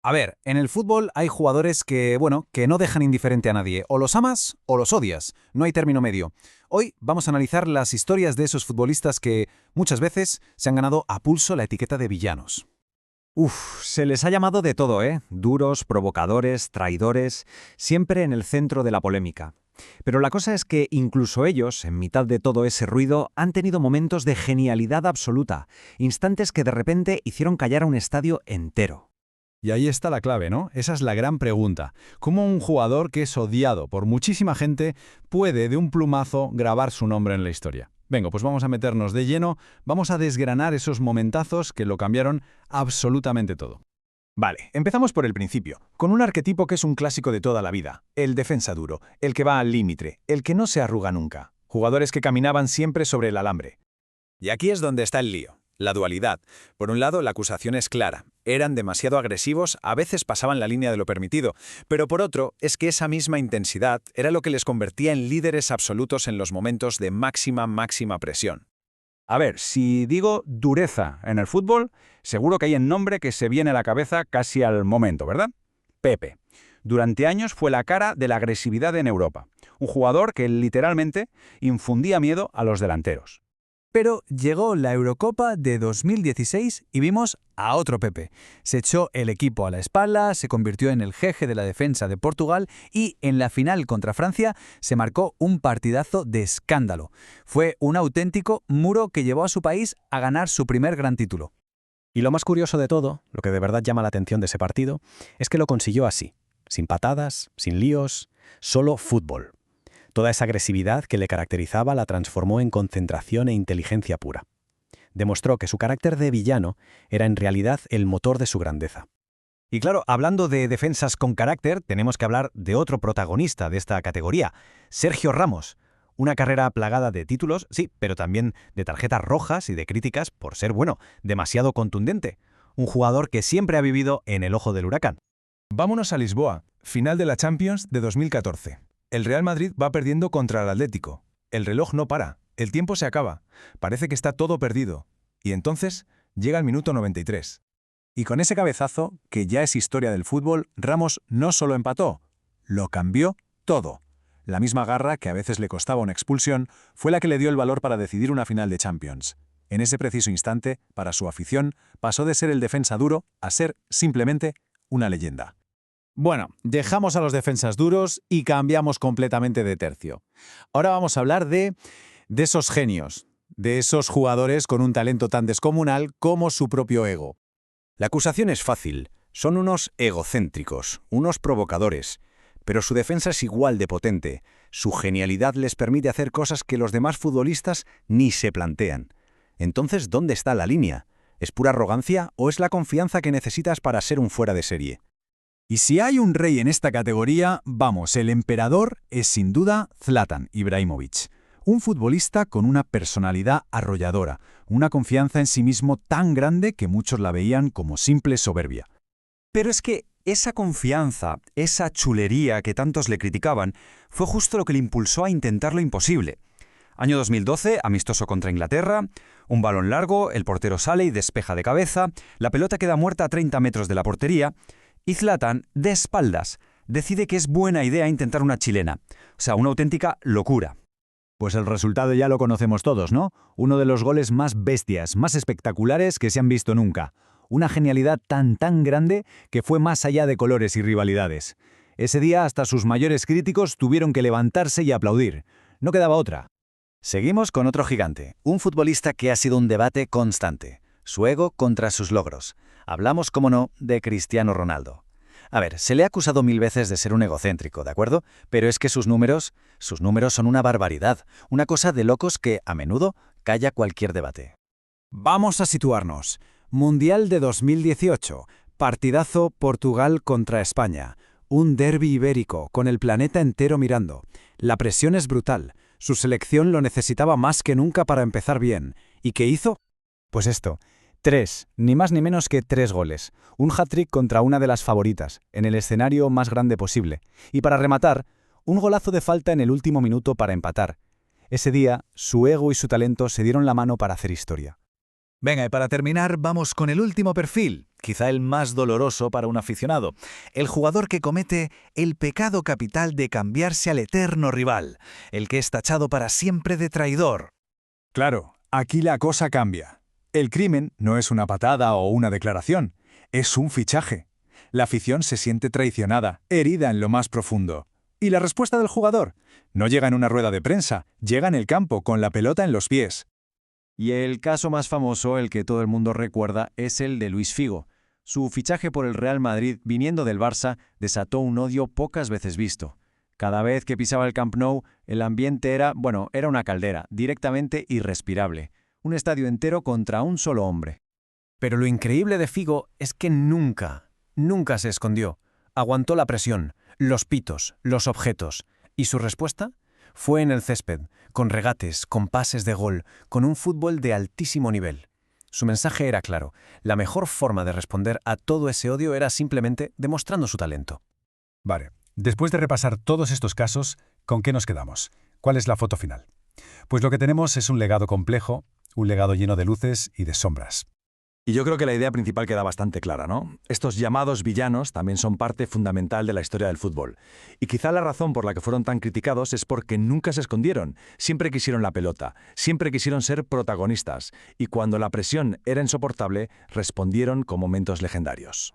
A ver, en el fútbol hay jugadores que no dejan indiferente a nadie. O los amas o los odias. No hay término medio. Hoy vamos a analizar las historias de esos futbolistas que muchas veces se han ganado a pulso la etiqueta de villanos. Se les ha llamado de todo, ¿eh? Duros, provocadores, traidores, siempre en el centro de la polémica. Pero la cosa es que incluso ellos, en mitad de todo ese ruido, han tenido momentos de genialidad absoluta, instantes que de repente hicieron callar a un estadio entero. Y ahí está la clave, ¿no? Esa es la gran pregunta. ¿Cómo un jugador que es odiado por muchísima gente puede de un plumazo grabar su nombre en la historia? Venga, pues vamos a meternos de lleno, vamos a desgranar esos momentazos que lo cambiaron absolutamente todo. Vale, empezamos por el principio, con un arquetipo que es un clásico de toda la vida, el defensa duro, el que va al límite, el que no se arruga nunca. Jugadores que caminaban siempre sobre el alambre. Y aquí es donde está el lío. La dualidad. Por un lado, la acusación es clara. Eran demasiado agresivos, a veces pasaban la línea de lo permitido. Pero por otro, es que esa misma intensidad era lo que les convertía en líderes absolutos en los momentos de máxima presión. A ver, si digo dureza en el fútbol, seguro que hay un nombre que se viene a la cabeza casi al momento, ¿verdad? Pepe. Durante años fue la cara de la agresividad en Europa. Un jugador que literalmente infundía miedo a los delanteros. Pero llegó la Eurocopa de 2016 y vimos a otro Pepe. Se echó el equipo a la espalda, se convirtió en el jefe de la defensa de Portugal y en la final contra Francia se marcó un partidazo de escándalo. Fue un auténtico muro que llevó a su país a ganar su primer gran título. Y lo más curioso de todo, lo que de verdad llama la atención de ese partido, es que lo consiguió así, sin patadas, sin líos, solo fútbol. Toda esa agresividad que le caracterizaba la transformó en concentración e inteligencia pura. Demostró que su carácter de villano era en realidad el motor de su grandeza. Y claro, hablando de defensas con carácter, tenemos que hablar de otro protagonista de esta categoría, Sergio Ramos. Una carrera plagada de títulos, sí, pero también de tarjetas rojas y de críticas por ser, demasiado contundente. Un jugador que siempre ha vivido en el ojo del huracán. Vámonos a Lisboa, final de la Champions de 2014. El Real Madrid va perdiendo contra el Atlético. El reloj no para, el tiempo se acaba, parece que está todo perdido. Y entonces llega el minuto 93. Y con ese cabezazo, que ya es historia del fútbol, Ramos no solo empató, lo cambió todo. La misma garra que a veces le costaba una expulsión fue la que le dio el valor para decidir una final de Champions. En ese preciso instante, para su afición, pasó de ser el defensa duro a ser, simplemente, una leyenda. Bueno, dejamos a los defensas duros y cambiamos completamente de tercio. Ahora vamos a hablar de esos genios, de esos jugadores con un talento tan descomunal como su propio ego. La acusación es fácil. Son unos egocéntricos, unos provocadores. Pero su defensa es igual de potente. Su genialidad les permite hacer cosas que los demás futbolistas ni se plantean. Entonces, ¿dónde está la línea? ¿Es pura arrogancia o es la confianza que necesitas para ser un fuera de serie? Y si hay un rey en esta categoría, vamos, el emperador es sin duda Zlatan Ibrahimović. Un futbolista con una personalidad arrolladora, una confianza en sí mismo tan grande que muchos la veían como simple soberbia. Pero es que esa confianza, esa chulería que tantos le criticaban, fue justo lo que le impulsó a intentar lo imposible. Año 2012, amistoso contra Inglaterra, un balón largo, el portero sale y despeja de cabeza, la pelota queda muerta a 30 metros de la portería, y Zlatan, de espaldas, decide que es buena idea intentar una chilena. O sea, una auténtica locura. Pues el resultado ya lo conocemos todos, ¿no? Uno de los goles más bestias, más espectaculares que se han visto nunca. Una genialidad tan grande que fue más allá de colores y rivalidades. Ese día hasta sus mayores críticos tuvieron que levantarse y aplaudir. No quedaba otra. Seguimos con otro gigante, un futbolista que ha sido un debate constante. Su ego contra sus logros. Hablamos, como no, de Cristiano Ronaldo. A ver, se le ha acusado 1000 veces de ser un egocéntrico, ¿de acuerdo? Pero es que sus números son una barbaridad, una cosa de locos que, a menudo, calla cualquier debate. Vamos a situarnos. Mundial de 2018. Partidazo Portugal contra España. Un derbi ibérico, con el planeta entero mirando. La presión es brutal. Su selección lo necesitaba más que nunca para empezar bien. ¿Y qué hizo? Pues esto. 3, ni más ni menos que 3 goles. Un hat-trick contra una de las favoritas, en el escenario más grande posible. Y para rematar, un golazo de falta en el último minuto para empatar. Ese día, su ego y su talento se dieron la mano para hacer historia. Venga, y para terminar, vamos con el último perfil, quizá el más doloroso para un aficionado, el jugador que comete el pecado capital de cambiarse al eterno rival, el que es tachado para siempre de traidor. Claro, aquí la cosa cambia. El crimen no es una patada o una declaración, es un fichaje. La afición se siente traicionada, herida en lo más profundo. ¿Y la respuesta del jugador? No llega en una rueda de prensa, llega en el campo, con la pelota en los pies. Y el caso más famoso, el que todo el mundo recuerda, es el de Luis Figo. Su fichaje por el Real Madrid, viniendo del Barça, desató un odio pocas veces visto. Cada vez que pisaba el Camp Nou, el ambiente era una caldera, directamente irrespirable. Un estadio entero contra un solo hombre. Pero lo increíble de Figo es que nunca se escondió. Aguantó la presión, los pitos, los objetos. ¿Y su respuesta? Fue en el césped, con regates, con pases de gol, con un fútbol de altísimo nivel. Su mensaje era claro. La mejor forma de responder a todo ese odio era simplemente demostrando su talento. Vale, después de repasar todos estos casos, ¿con qué nos quedamos? ¿Cuál es la foto final? Pues lo que tenemos es un legado complejo, un legado lleno de luces y de sombras. Y yo creo que la idea principal queda bastante clara, ¿no? Estos llamados villanos también son parte fundamental de la historia del fútbol. Y quizá la razón por la que fueron tan criticados es porque nunca se escondieron, siempre quisieron la pelota, siempre quisieron ser protagonistas, y cuando la presión era insoportable, respondieron con momentos legendarios.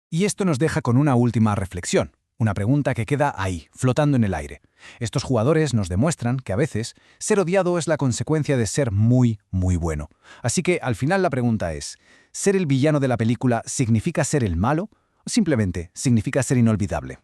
Y esto nos deja con una última reflexión, una pregunta que queda ahí, flotando en el aire. Estos jugadores nos demuestran que a veces ser odiado es la consecuencia de ser muy, muy bueno. Así que al final la pregunta es, ¿ser el villano de la película significa ser el malo o simplemente significa ser inolvidable?